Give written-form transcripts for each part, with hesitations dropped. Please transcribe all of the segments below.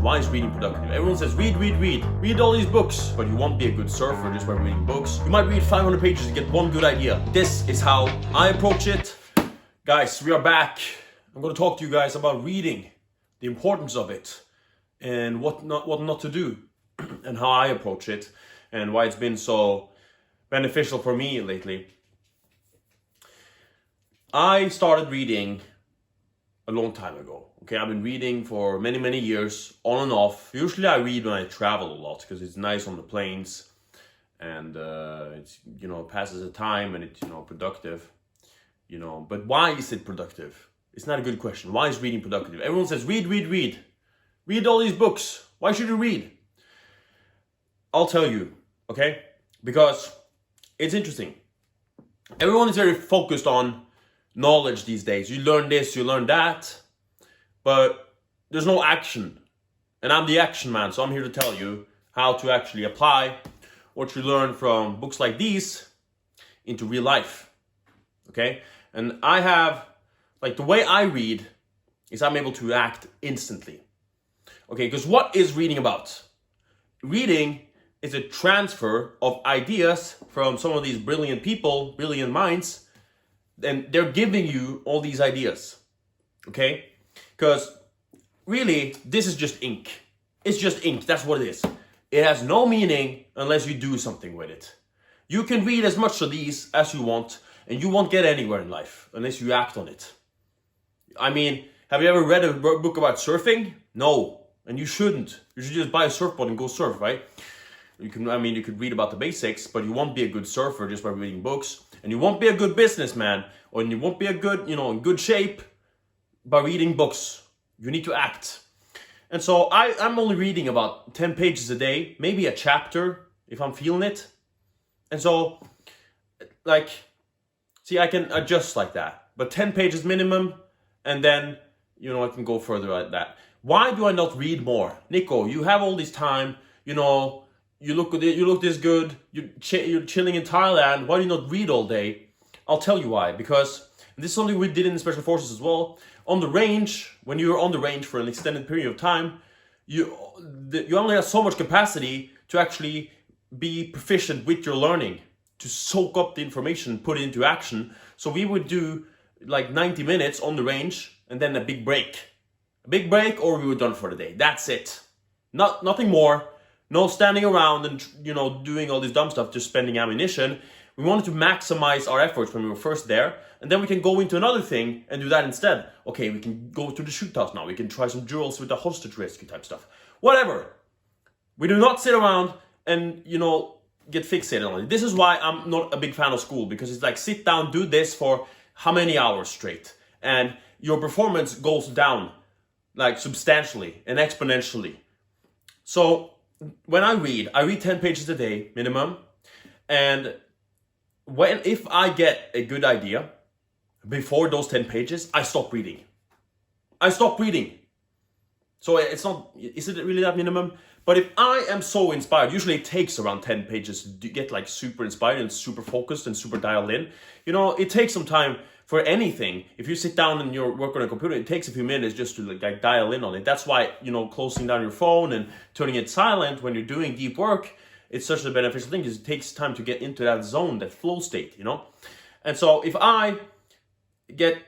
Why is reading productive? Everyone says read, read, read. Read all these books, but you won't be a good surfer just by reading books. You might read 500 pages to get one good idea. This is how I approach it. Guys, we are back. I'm going to talk to you guys about reading, the importance of it, and what not to do, and how I approach it, and why it's been so beneficial for me lately. I started reading a long time ago. Okay, I've been reading for many years, on and off. Usually I read when I travel a lot because it's nice on the planes, and it's, passes the time, and it's, productive, But why is it productive? It's not a good question. Why is reading productive? Everyone says read, read, read. Read all these books. Why should you read? I'll tell you, okay? Because it's interesting. Everyone is very focused on knowledge these days. You learn this, you learn that, but there's no action. And I'm the action man, so I'm here to tell you how to actually apply what you learn from books like these into real life. Okay? And I have, the way I read is I'm able to act instantly. Okay, because what is reading about? Reading is a transfer of ideas from some of these brilliant people, brilliant minds, and they're giving you all these ideas. Okay? Because really, this is just ink. It's just ink. That's what it is. It has no meaning unless you do something with it. You can read as much of these as you want, and you won't get anywhere in life unless you act on it. I mean, have you ever read a book about surfing? No, and you shouldn't. You should just buy a surfboard and go surf, right? You could read about the basics, but you won't be a good surfer just by reading books, and you won't be a good businessman, or you won't be a good, in good shape by reading books. You need to act. And so I'm only reading about 10 pages a day, maybe a chapter if I'm feeling it. And so, I can adjust like that. But 10 pages minimum, and then, I can go further like that. Why do I not read more? Nico, you have all this time, you look this good, you're chilling in Thailand, why do you not read all day? I'll tell you why. Because this is something we did in the Special Forces as well. On the range, when you're on the range for an extended period of time, you only have so much capacity to actually be proficient with your learning, to soak up the information, put it into action. So we would do 90 minutes on the range and then a big break. Or we were done for the day. That's it. Nothing more. No standing around and doing all this dumb stuff, just spending ammunition. We wanted to maximize our efforts when we were first there, and then we can go into another thing and do that instead. Okay, we can go to the shoothouse now. We can try some drills with the hostage rescue type stuff. Whatever. We do not sit around and, get fixated on it. This is why I'm not a big fan of school, because it's sit down, do this for how many hours straight, and your performance goes down substantially and exponentially. So when I read 10 pages a day minimum, and if I get a good idea before those 10 pages, I stop reading. So is it really that minimum? But if I am so inspired, usually it takes around 10 pages to get super inspired and super focused and super dialed in. It takes some time for anything. If you sit down and you work on a computer, it takes a few minutes just to dial in on it. That's why, closing down your phone and turning it silent when you're doing deep work, it's such a beneficial thing because it takes time to get into that zone, that flow state, And so if I get,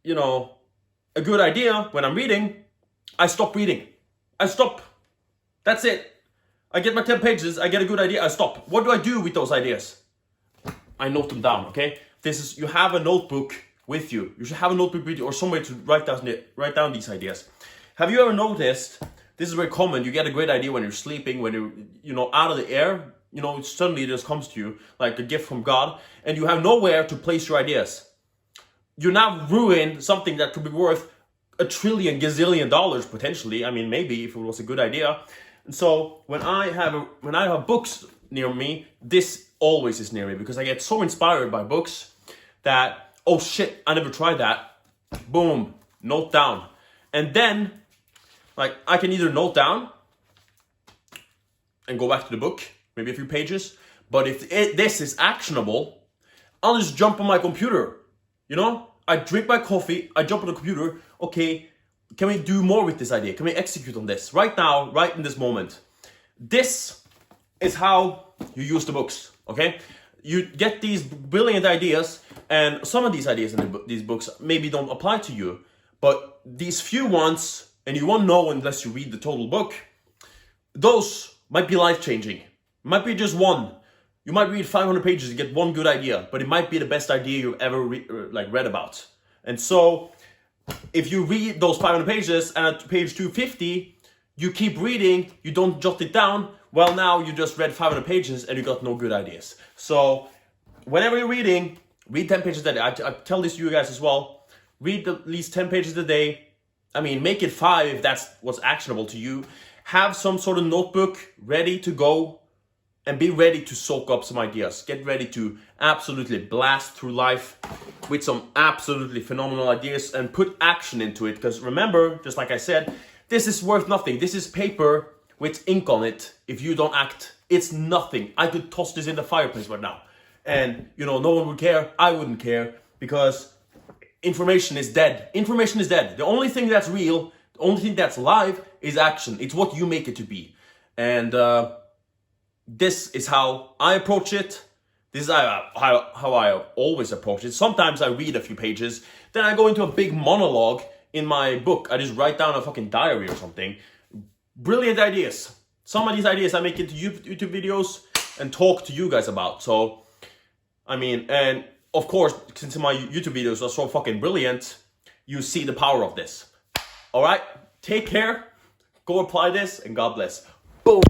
a good idea when I'm reading, I stop reading. That's it. I get my 10 pages, I get a good idea, I stop. What do I do with those ideas? I note them down, okay? You have a notebook with you. You should have a notebook with you or somewhere to write down these ideas. Have you ever noticed, this is very common, you get a great idea when you're sleeping, when you're, out of the air, suddenly it just comes to you like a gift from God, and you have nowhere to place your ideas. You now ruin something that could be worth $1 trillion gazillion potentially. I mean, maybe if it was a good idea. And so when I have books near me, this always is near me because I get so inspired by books that, oh shit, I never tried that. Boom, note down. And then, I can either note down and go back to the book, maybe a few pages. But if this is actionable, I'll just jump on my computer. I drink my coffee, I jump on the computer. Okay, can we do more with this idea? Can we execute on this right now, right in this moment? This is how you use the books, okay? You get these brilliant ideas, and some of these ideas in these books maybe don't apply to you, but these few ones, and you won't know unless you read the total book, those might be life-changing. Might be just one. You might read 500 pages and get one good idea, but it might be the best idea you've ever read about. And so, if you read those 500 pages and at page 250, you keep reading, you don't jot it down, well, now you just read 500 pages and you got no good ideas. So, whenever you're reading, read 10 pages a day. I tell this to you guys as well. Read at least 10 pages a day. I mean, make it 5 if that's what's actionable to you. Have some sort of notebook ready to go and be ready to soak up some ideas. Get ready to absolutely blast through life with some absolutely phenomenal ideas and put action into it. Because remember, just like I said, this is worth nothing. This is paper with ink on it. If you don't act, it's nothing. I could toss this in the fireplace right now. And, no one would care. I wouldn't care, because information is dead. Information is dead. The only thing that's real, the only thing that's live is action. It's what you make it to be. And this is how I approach it. This is how I always approach it. Sometimes I read a few pages, then I go into a big monologue in my book. I just write down a fucking diary or something. Brilliant ideas. Some of these ideas I make into YouTube videos and talk to you guys about. So, I mean, and of course, since my YouTube videos are so fucking brilliant, you see the power of this. All right, take care, go apply this, and God bless. Boom.